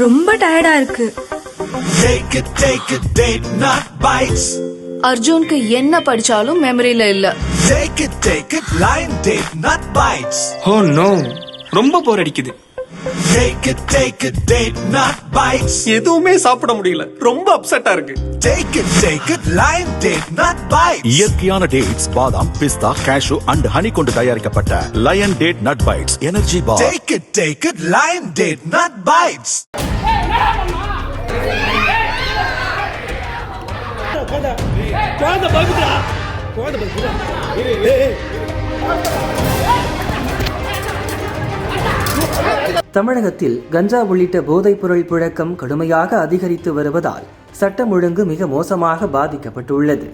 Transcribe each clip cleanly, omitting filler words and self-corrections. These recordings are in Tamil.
ரொம்ப டயர்டா இருக்கு. Take it, date not bites. அர்ஜுனுக்கு என்ன படிச்சாலும் மெமரியில இல்ல. Take it, line date not bites. Oh no, ரொம்ப போர் அடிக்குது. Take it, date not bites. எதுவுமே சாப்பிட முடியல, ரொம்ப அப்செட்டா இருக்கு. Take it, line date not bites. இயற்கையான டேட்ஸ், பாதாம், பிஸ்தா, கேஷு அண்ட் ஹனி கொண்டு தயாரிக்கப்பட்ட Lion date nut bites energy bar. Take it, line date not bites. தமிழகத்தில் கஞ்சா உள்ளிட்ட போதைப்பொருள் புழக்கம் கடுமையாக அதிகரித்து வருவதால் சட்டம் ஒழுங்கு மிக மோசமாக பாதிக்கப்பட்டுள்ளது.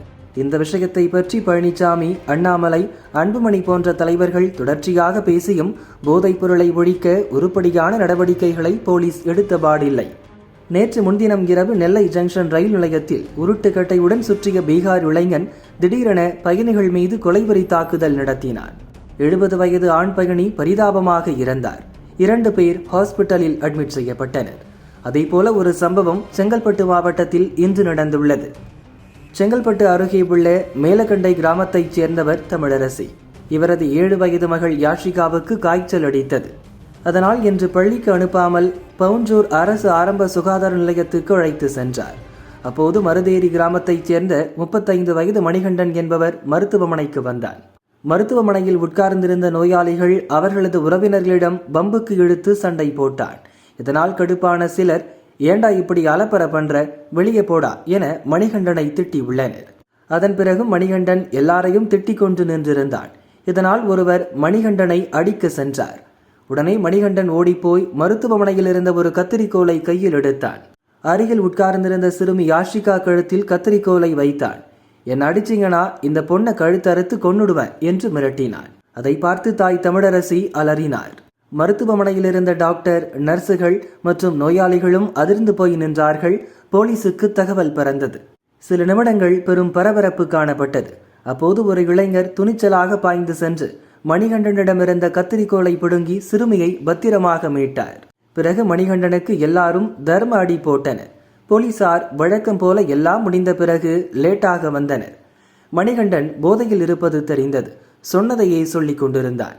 இந்த விஷயத்தை பற்றி பழனிசாமி, அண்ணாமலை, அன்புமணி போன்ற தலைவர்கள் தொடர்ச்சியாக பேசியும் போதைப் பொருளை ஒழிக்க உருப்படியான நடவடிக்கைகளை போலீஸ் எடுத்தபாடில்லை. நேற்று முன்தினம் இரவு நெல்லை ஜங்ஷன் ரயில் நிலையத்தில் உருட்டுக்கட்டையுடன் சுற்றிய பீகார் இளைஞன் திடீரென பயணிகள் மீது கொலைவெறி தாக்குதல் நடத்தினான். 70 வயது ஆண் பயணி பரிதாபமாக இறந்தார். 2 பேர் ஹாஸ்பிட்டலில் அட்மிட் செய்யப்பட்டனர். அதேபோல ஒரு சம்பவம் செங்கல்பட்டு மாவட்டத்தில் இன்று நடந்துள்ளது. செங்கல்பட்டு அருகே உள்ள மேலக்கண்டை கிராமத்தைச் சேர்ந்தவர் தமிழரசி. இவரது 7 வயது மகள் யாஷிகாவுக்கு காய்ச்சல் அடித்தது. அதனால் இன்று பள்ளிக்கு அனுப்பாமல் பவுஞ்சூர் அரசு ஆரம்ப சுகாதார நிலையத்துக்கு அழைத்து சென்றார். அப்போது மருதேரி கிராமத்தைச் சேர்ந்த 35 வயது மணிகண்டன் என்பவர் மருத்துவமனைக்கு வந்தார். மருத்துவமனையில் உட்கார்ந்திருந்த நோயாளிகள் அவர்களது உறவினர்களிடம் பம்புக்கு இழுத்து சண்டை போட்டான். இதனால் கடுப்பான சிலர், ஏண்டா இப்படி அலப்பற பண்ற, வெளியே போடா என மணிகண்டனை திட்டியுள்ளனர். அதன் பிறகு மணிகண்டன் எல்லாரையும் திட்டிக் கொண்டு நின்றிருந்தான். இதனால் ஒருவர் மணிகண்டனை அடிக்க சென்றார். உடனே மணிகண்டன் ஓடிப்போய் மருத்துவமனையில் இருந்த ஒரு கத்திரிக்கோலை கையில் எடுத்தான். அருகில் உட்கார்ந்திருந்த சிறுமி யாஷிகா கழுத்தில் கத்திரிக்கோலை வைத்தான். என் அடிச்சிங்கன்னா இந்த பொண்ணை கழுத்தறுத்து கொன்னுடுவேன் என்று மிரட்டினான். அதை பார்த்து தாய் தமிழரசி அலறினார். மருத்துவமனையில் இருந்த டாக்டர், நர்சுகள் மற்றும் நோயாளிகளும் அதிர்ந்து போய் நின்றார்கள். போலீசுக்கு தகவல் பறந்தது. சில நிமிடங்கள் பெரும் பரபரப்பு காணப்பட்டது. அப்போது ஒரு இளைஞர் துணிச்சலாக பாய்ந்து சென்று மணிகண்டனிடமிருந்த கத்திரிக்கோலை பிடுங்கி சிறுமியை பத்திரமாக மீட்டார். பிறகு மணிகண்டனுக்கு எல்லாரும் தர்ம அடி போட்டனர். போலீசார் வழக்கம் போல எல்லாம் முடிந்த பிறகு லேட்டாக வந்தனர். மணிகண்டன் போதையில் இருப்பது தெரிந்தது. சொன்னதையே சொல்லிக் கொண்டிருந்தான்.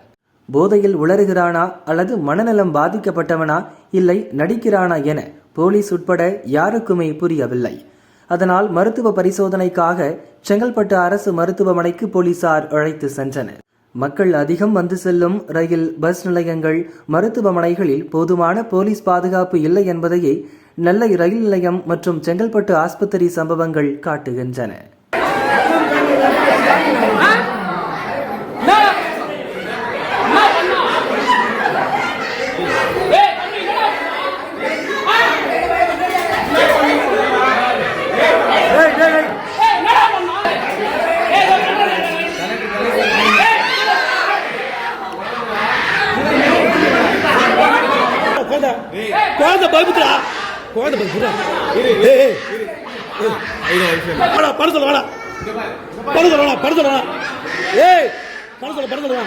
போதையில் உளறுகிறானா அல்லது மனநலம் பாதிக்கப்பட்டவனா இல்லை நடிக்கிறானா என போலீஸ் உட்பட யாருக்குமே புரியவில்லை. அதனால் மருத்துவ பரிசோதனைக்காக செங்கல்பட்டு அரசு மருத்துவமனைக்கு போலீசார் அழைத்து சென்றனர். மக்கள் அதிகம் வந்து செல்லும் ரயில், பஸ் நிலையங்கள், மருத்துவமனைகளில் போதுமான போலீஸ் பாதுகாப்பு இல்லை என்பதையே நெல்லை ரயில் நிலையம் மற்றும் செங்கல்பட்டு ஆஸ்பத்திரி சம்பவங்கள் காட்டுகின்றன. குழந்தை பயப்புறா, குழந்தை பயப்புறா. படுத்தல வாடா, படுத்தல வாடா, படுத்தல வாடா. ஏய் படுத்தல, படுத்தல வா.